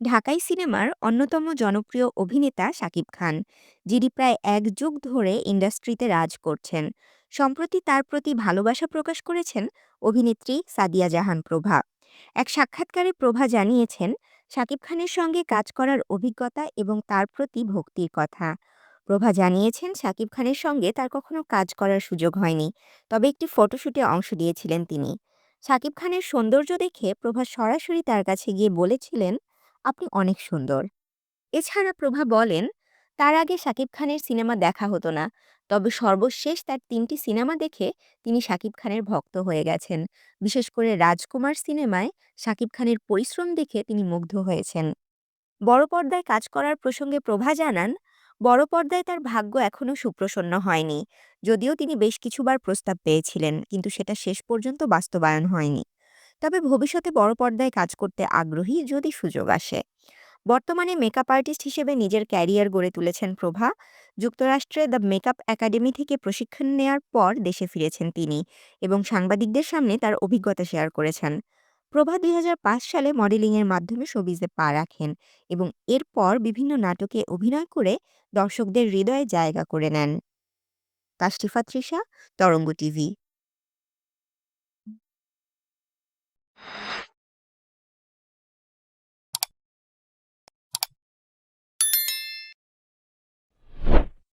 ঢাকাই সিনেমার অন্যতম জনপ্রিয় অভিনেতা শাকিব খান, যিনি প্রায় এক যুগ ধরে ইন্ডাস্ট্রিতে রাজ করছেন। সম্প্রতি তার প্রতি ভালোবাসা প্রকাশ করেছেন অভিনেত্রী সাদিয়া জাহান প্রভা। এক সাক্ষাৎকারে প্রভা জানিয়েছেন শাকিব খানের সঙ্গে কাজ করার অভিজ্ঞতা এবং তার প্রতি ভক্তির কথা। প্রভা জানিয়েছেন শাকিব খানের সঙ্গে তার কখনো কাজ করার সুযোগ হয়নি, তবে একটি ফটোশুটে অংশ দিয়েছিলেন তিনি। শাকিব খানের সৌন্দর্য দেখে প্রভা সরাসরি তার কাছে গিয়ে বলেছিলেন, আপনি অনেক সুন্দর। এছাড়া প্রভা বলেন, তার আগে শাকিব খানের সিনেমা দেখা হতো না। তবে সর্বশেষ তার ৩টি সিনেমা দেখে তিনি শাকিব খানের ভক্ত হয়ে গেছেন। বিশেষ করে রাজকুমার সিনেমায় শাকিব খানের পরিশ্রম দেখে তিনি মুগ্ধ হয়েছেন। বড় পর্দায় কাজ করার প্রসঙ্গে প্রভা জানান, বড় পর্দায় তার ভাগ্য এখনও সুপ্রসন্ন হয়নি। যদিও তিনি বেশ কিছুবার প্রস্তাব পেয়েছিলেন, কিন্তু সেটা শেষ পর্যন্ত বাস্তবায়ন হয়নি। তবে ভবিষ্যতে বড় পর্দায় কাজ করতে আগ্রহী যদি সুযোগ আসে। বর্তমানে মেকআপ আর্টিস্ট হিসেবে নিজের ক্যারিয়ার গড়ে তুলেছেন প্রভা। যুক্তরাষ্ট্রে দ্য মেকআপ একাডেমি থেকে প্রশিক্ষণ নেয়ার পর দেশে ফিরেছেন তিনি এবং সাংবাদিকদের সামনে তার অভিজ্ঞতা শেয়ার করেছেন। প্রভা ২০০৫ সালে মডেলিংয়ের মাধ্যমে শোবিজে পা রাখেন এবং এরপর বিভিন্ন নাটকে অভিনয় করে দর্শকদের হৃদয়ে জায়গা করে নেন। তাশরিফা তৃষা, তরঙ্গ টিভি।